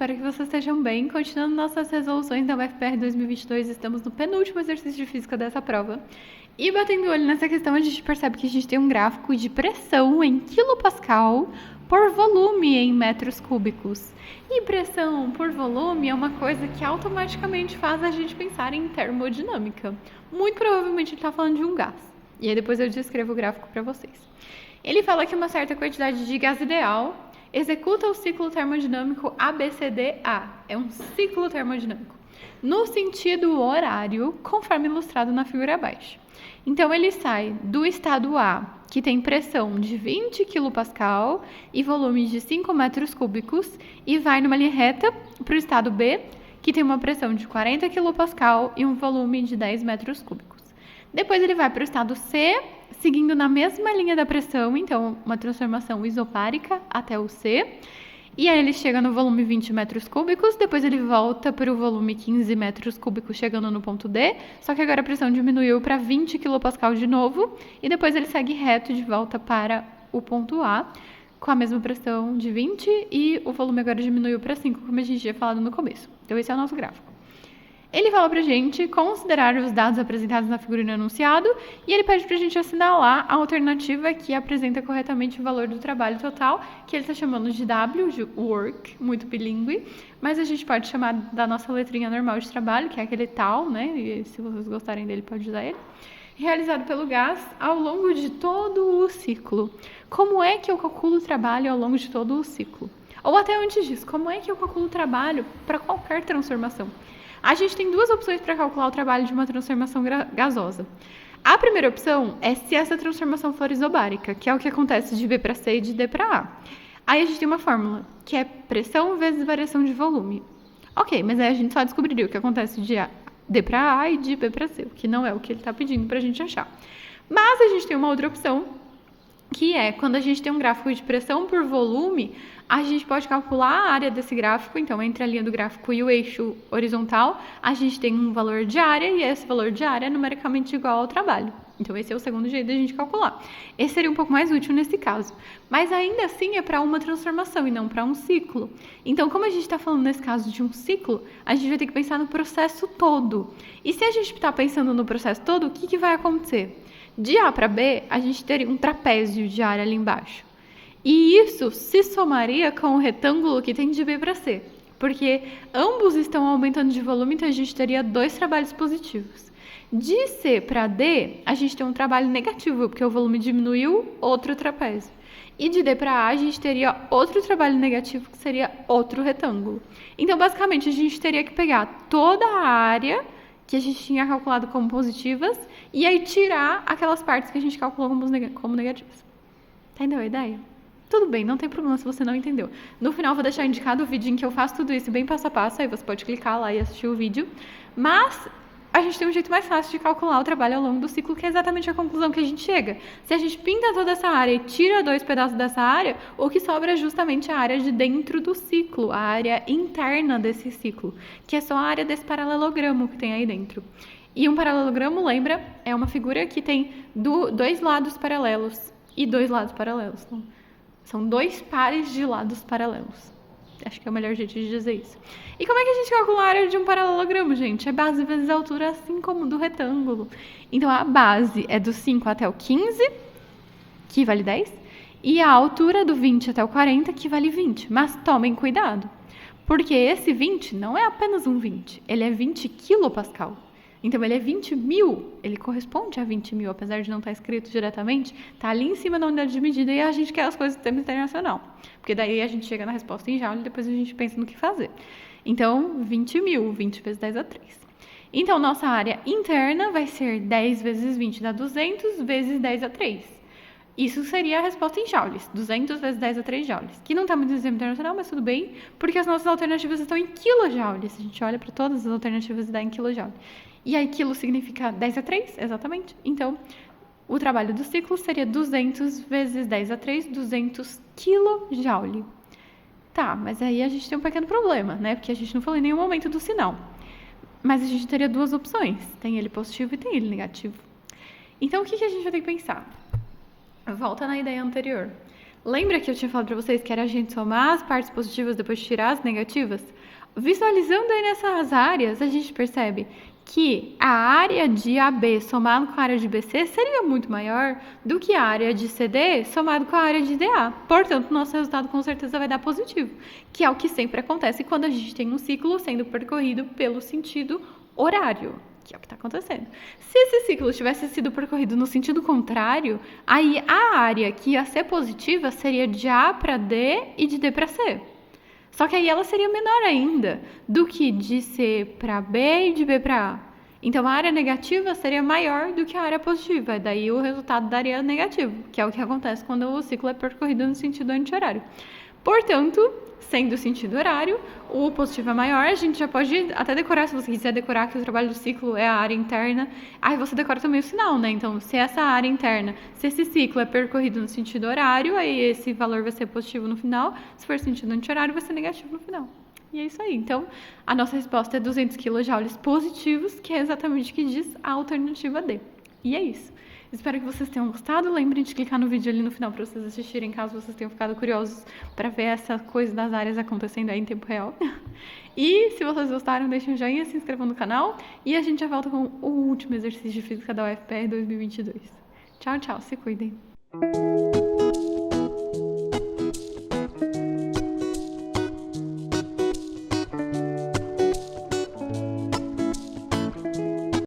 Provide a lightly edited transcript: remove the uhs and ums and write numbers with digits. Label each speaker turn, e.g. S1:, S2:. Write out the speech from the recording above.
S1: espero que vocês estejam bem. Continuando nossas resoluções da UFPR 2022, estamos no penúltimo exercício de física dessa prova. E batendo o olho nessa questão, a gente percebe que a gente tem um gráfico de pressão em quilopascal por volume em metros cúbicos. E pressão por volume é uma coisa que automaticamente faz a gente pensar em termodinâmica. Muito provavelmente ele está falando de um gás. E aí depois eu descrevo o gráfico para vocês. Ele fala que uma certa quantidade de gás ideal executa o ciclo termodinâmico ABCDA. É um ciclo termodinâmico. No sentido horário, conforme ilustrado na figura abaixo. Então, ele sai do estado A, que tem pressão de 20 kPa e volume de 5 metros cúbicos, e vai numa linha reta para o estado B, que tem uma pressão de 40 kPa e um volume de 10 metros cúbicos. Depois ele vai para o estado C, seguindo na mesma linha da pressão, então uma transformação isopárica até o C. E aí ele chega no volume 20 metros cúbicos, depois ele volta para o volume 15 metros cúbicos, chegando no ponto D, só que agora a pressão diminuiu para 20 kPa de novo, e depois ele segue reto de volta para o ponto A, com a mesma pressão de 20, e o volume agora diminuiu para 5, como a gente tinha falado no começo. Então esse é o nosso gráfico. Ele fala pra gente considerar os dados apresentados na figura no enunciado e ele pede pra gente assinalar a alternativa que apresenta corretamente o valor do trabalho total, que ele está chamando de W, de work, muito bilíngue, mas a gente pode chamar da nossa letrinha normal de trabalho, que é aquele tal, né? E se vocês gostarem dele, pode usar ele. Realizado pelo gás ao longo de todo o ciclo. Como é que eu calculo o trabalho ao longo de todo o ciclo? Ou até antes disso, como é que eu calculo o trabalho para qualquer transformação? A gente tem duas opções para calcular o trabalho de uma transformação gasosa. A primeira opção é se essa transformação for isobárica, que é o que acontece de B para C e de D para A. Aí a gente tem uma fórmula, que é pressão vezes variação de volume. Ok, mas aí a gente só descobriria o que acontece de D para A e de B para C, o que não é o que ele está pedindo para a gente achar. Mas a gente tem uma outra opção, que é quando a gente tem um gráfico de pressão por volume, a gente pode calcular a área desse gráfico. Então, entre a linha do gráfico e o eixo horizontal, a gente tem um valor de área, e esse valor de área é numericamente igual ao trabalho. Então, esse é o segundo jeito da gente calcular. Esse seria um pouco mais útil nesse caso. Mas, ainda assim, é para uma transformação e não para um ciclo. Então, como a gente está falando nesse caso de um ciclo, a gente vai ter que pensar no processo todo. E se a gente está pensando no processo todo, o que vai acontecer? De A para B, a gente teria um trapézio de área ali embaixo. E isso se somaria com o retângulo que tem de B para C, porque ambos estão aumentando de volume, então a gente teria dois trabalhos positivos. De C para D, a gente tem um trabalho negativo, porque o volume diminuiu, outro trapézio. E de D para A, a gente teria outro trabalho negativo, que seria outro retângulo. Então, basicamente, a gente teria que pegar toda a área que a gente tinha calculado como positivas e aí tirar aquelas partes que a gente calculou como negativas. Entendeu a ideia? Tudo bem, não tem problema se você não entendeu. No final eu vou deixar indicado o vídeo em que eu faço tudo isso bem passo a passo, aí você pode clicar lá e assistir o vídeo. Mas a gente tem um jeito mais fácil de calcular o trabalho ao longo do ciclo, que é exatamente a conclusão que a gente chega. Se a gente pinta toda essa área e tira dois pedaços dessa área, o que sobra é justamente a área de dentro do ciclo, a área interna desse ciclo, que é só a área desse paralelogramo que tem aí dentro. E um paralelogramo, lembra, é uma figura que tem dois lados paralelos e dois lados paralelos. Então, são dois pares de lados paralelos. Acho que é o melhor jeito de dizer isso. E como é que a gente calcula a área de um paralelogramo, gente? É base vezes a altura, assim como do retângulo. Então, a base é do 5 até o 15, que vale 10. E a altura do 20 até o 40, que vale 20. Mas tomem cuidado, porque esse 20 não é apenas um 20. Ele é 20 kPa. Então, ele é 20 mil, ele corresponde a 20 mil, apesar de não estar escrito diretamente, está ali em cima da unidade de medida e a gente quer as coisas do termo internacional. Porque daí a gente chega na resposta em joule e depois a gente pensa no que fazer. Então, 20 mil, 20 vezes 10 a 3. Então, nossa área interna vai ser 10 vezes 20 dá 200 vezes 10 a 3. Isso seria a resposta em joules, 200 vezes 10 a 3 joules, que não está muito no sistema internacional, mas tudo bem, porque as nossas alternativas estão em quilojoules. A gente olha para todas as alternativas e dá em kilojoule. E aí, quilo significa 10 a 3, exatamente. Então, o trabalho do ciclo seria 200 vezes 10 a 3, 200 kJ. Tá, mas aí a gente tem um pequeno problema, né? Porque a gente não falou em nenhum momento do sinal. Mas a gente teria duas opções. Tem ele positivo e tem ele negativo. Então, o que a gente vai ter que pensar? Volta na ideia anterior. Lembra que eu tinha falado pra vocês que era a gente somar as partes positivas depois tirar as negativas? Visualizando aí nessas áreas, a gente percebe que a área de AB somado com a área de BC seria muito maior do que a área de CD somado com a área de DA. Portanto, nosso resultado com certeza vai dar positivo, que é o que sempre acontece quando a gente tem um ciclo sendo percorrido pelo sentido horário, que é o que está acontecendo. Se esse ciclo tivesse sido percorrido no sentido contrário, aí a área que ia ser positiva seria de A para D e de D para C. Só que aí ela seria menor ainda do que de C para B e de B para A. Então a área negativa seria maior do que a área positiva. Daí o resultado daria negativo, que é o que acontece quando o ciclo é percorrido no sentido anti-horário. Portanto, sendo o sentido horário, o positivo é maior, a gente já pode até decorar, se você quiser decorar que o trabalho do ciclo é a área interna, aí você decora também o sinal, né? Então, se essa área interna, se esse ciclo é percorrido no sentido horário, aí esse valor vai ser positivo no final, se for sentido anti-horário, vai ser negativo no final. E é isso aí. Então, a nossa resposta é 200 kJ positivos, que é exatamente o que diz a alternativa D. E é isso. Espero que vocês tenham gostado. Lembrem de clicar no vídeo ali no final para vocês assistirem, caso vocês tenham ficado curiosos para ver essa coisa das áreas acontecendo aí em tempo real. E se vocês gostaram, deixem um joinha, se inscrevam no canal e a gente já volta com o último exercício de física da UFPR 2022. Tchau, tchau. Se cuidem.